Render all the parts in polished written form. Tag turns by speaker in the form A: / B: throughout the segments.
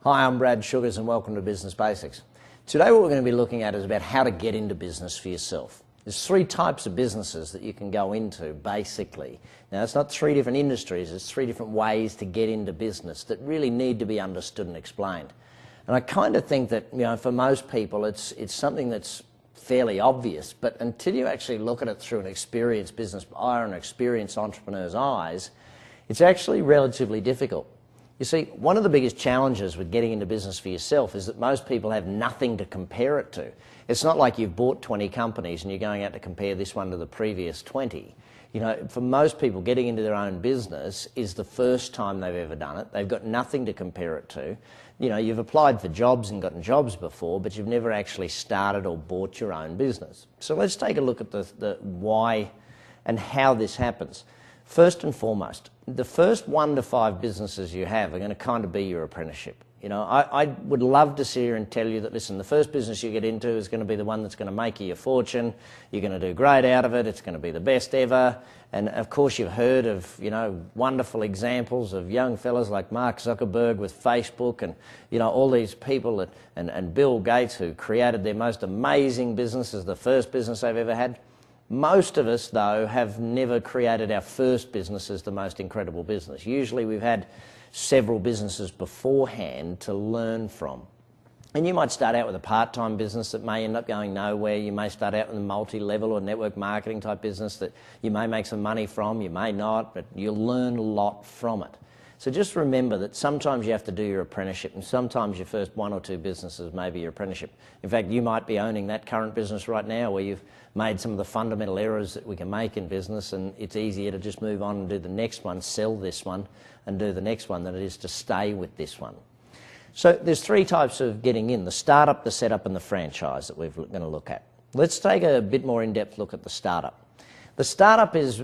A: Hi, I'm Brad Sugars and welcome to Business Basics. Today what we're going to be looking at is about how to get into business for yourself. There's three types of businesses that you can go into, basically. Now, it's not three different industries, it's three different ways to get into business that really need to be understood and explained. And I kind of think that, for most people it's something that's fairly obvious, but until you actually look at it through an experienced business eye or an experienced entrepreneur's eyes, it's actually relatively difficult. You see, one of the biggest challenges with getting into business for yourself is that most people have nothing to compare it to. It's not like you've bought 20 companies and you're going out to compare this one to the previous 20. For most people, getting into their own business is the first time they've ever done it. They've got nothing to compare it to. You've applied for jobs and gotten jobs before, but you've never actually started or bought your own business. So let's take a look at the why and how this happens. First and foremost, the first 1 to 5 businesses you have are going to kind of be your apprenticeship. I would love to sit here and tell you that, listen, the first business you get into is going to be the one that's going to make you your fortune, you're going to do great out of it, it's going to be the best ever. And of course you've heard of, wonderful examples of young fellas like Mark Zuckerberg with Facebook and, all these people and Bill Gates who created their most amazing business as the first business they've ever had. Most of us, though, have never created our first business as the most incredible business. Usually we've had several businesses beforehand to learn from. And you might start out with a part-time business that may end up going nowhere. You may start out with a multi-level or network marketing type business that you may make some money from, you may not, but you'll learn a lot from it. So just remember that sometimes you have to do your apprenticeship, and sometimes your first 1 or 2 businesses may be your apprenticeship. In fact, you might be owning that current business right now where you've made some of the fundamental errors that we can make in business, and it's easier to just move on and do the next one, sell this one, and do the next one than it is to stay with this one. So there's 3 types of getting in: the startup, the setup, and the franchise that we're going to look at. Let's take a bit more in-depth look at the startup. The startup is,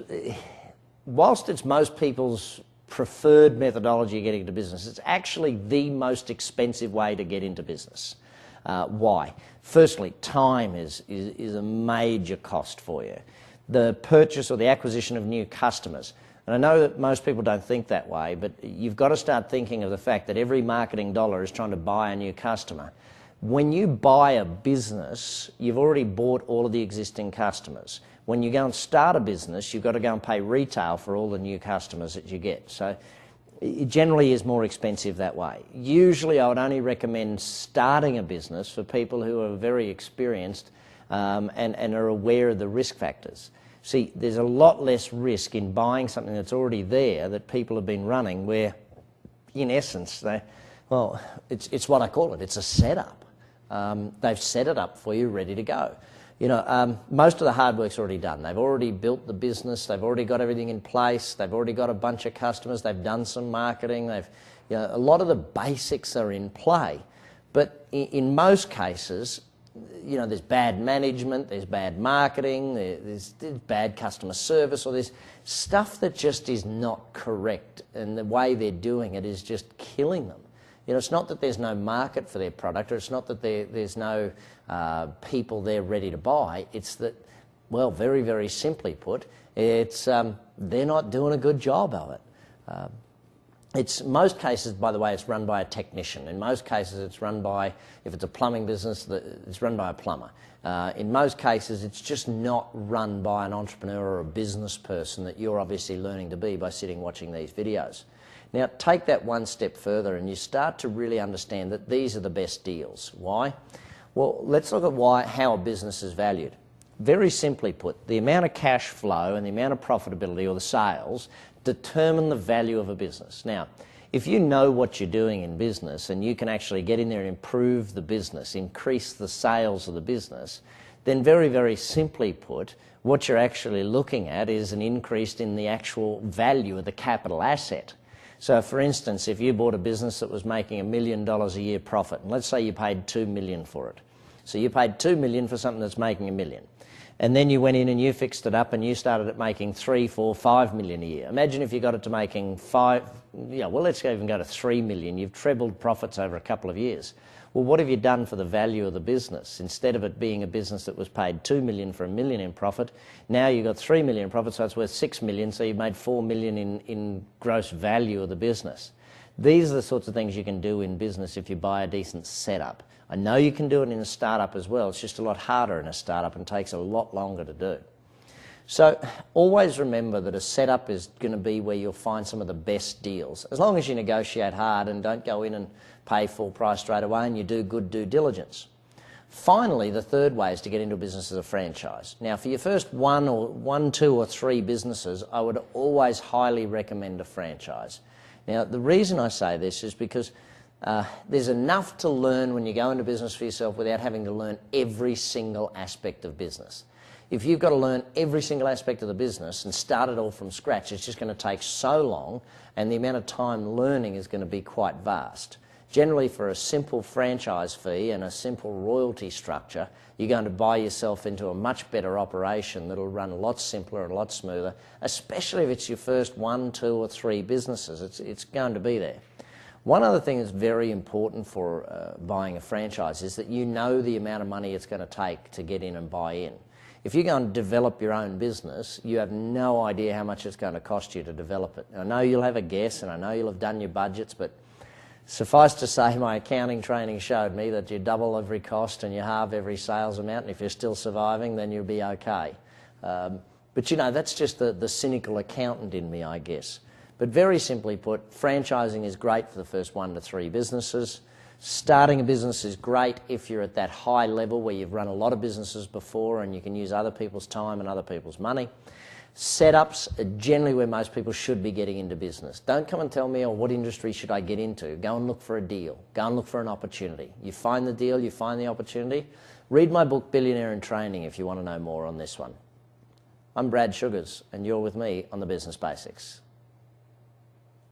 A: whilst it's most people's preferred methodology of getting into business, it's actually the most expensive way to get into business. Why? Firstly, time is a major cost for you. The purchase or the acquisition of new customers. And I know that most people don't think that way, but you've got to start thinking of the fact that every marketing dollar is trying to buy a new customer. When you buy a business, you've already bought all of the existing customers. When you go and start a business, you've got to go and pay retail for all the new customers that you get. So it generally is more expensive that way. Usually I would only recommend starting a business for people who are very experienced and are aware of the risk factors. See, there's a lot less risk in buying something that's already there that people have been running where, in essence, it's what I call it, it's a setup. They've set it up for you, ready to go. Most of the hard work's already done. They've already built the business, they've already got everything in place, they've already got a bunch of customers, they've done some marketing, a lot of the basics are in play. But in most cases, there's bad management, there's bad marketing, there's bad customer service, or there's stuff that just is not correct, and the way they're doing it is just killing them. It's not that there's no market for their product, or it's not that there's no people there ready to buy. It's that, well, very, very simply put, it's they're not doing a good job of it. It's most cases, by the way, it's run by a technician. In most cases, it's run by, if it's a plumbing business, it's run by a plumber. In most cases, it's just not run by an entrepreneur or a business person that you're obviously learning to be by sitting watching these videos. Now, take that one step further and you start to really understand that these are the best deals. Why? Well, let's look at how a business is valued. Very simply put, the amount of cash flow and the amount of profitability or the sales determine the value of a business. Now, if you know what you're doing in business and you can actually get in there and improve the business, increase the sales of the business, then very, very simply put, what you're actually looking at is an increase in the actual value of the capital asset. So, for instance, if you bought a business that was making $1 million a year profit, and let's say you paid $2 million for it. So you paid $2 million for something that's making $1 million. And then you went in and you fixed it up and you started it making $3, $4, $5 million a year. Imagine if you got it to making let's even go to $3 million. You've trebled profits over a couple of years. Well, what have you done for the value of the business? Instead of it being a business that was paid $2 million for $1 million in profit, now you've got $3 million in profit, so it's worth $6 million, so you've made $4 million in gross value of the business. These are the sorts of things you can do in business if you buy a decent setup. I know you can do it in a startup as well. It's just a lot harder in a startup and takes a lot longer to do. So always remember that a setup is going to be where you'll find some of the best deals, as long as you negotiate hard and don't go in and pay full price straight away and you do good due diligence. Finally, the third way is to get into a business as a franchise. Now, for your first one, two or three businesses, I would always highly recommend a franchise. Now, the reason I say this is because there's enough to learn when you go into business for yourself without having to learn every single aspect of business. If you've got to learn every single aspect of the business and start it all from scratch, it's just going to take so long, and the amount of time learning is going to be quite vast. Generally, for a simple franchise fee and a simple royalty structure, you're going to buy yourself into a much better operation that'll run a lot simpler and a lot smoother, especially if it's your first 1, 2 or 3 businesses. It's going to be there. One other thing that's very important for buying a franchise is that you know the amount of money it's going to take to get in and buy in. If you're going to develop your own business, you have no idea how much it's going to cost you to develop it. I know you'll have a guess and I know you'll have done your budgets, but suffice to say, my accounting training showed me that you double every cost and you halve every sales amount, and if you're still surviving, then you'll be okay. But you know, that's just the cynical accountant in me, I guess. But very simply put, franchising is great for the first 1 to 3 businesses. Starting a business is great if you're at that high level where you've run a lot of businesses before and you can use other people's time and other people's money. Setups are generally where most people should be getting into business. Don't come and tell me, oh, what industry should I get into? Go and look for a deal. Go and look for an opportunity. You find the deal, you find the opportunity. Read my book, Billionaire in Training, if you want to know more on this one. I'm Brad Sugars, and you're with me on The Business Basics.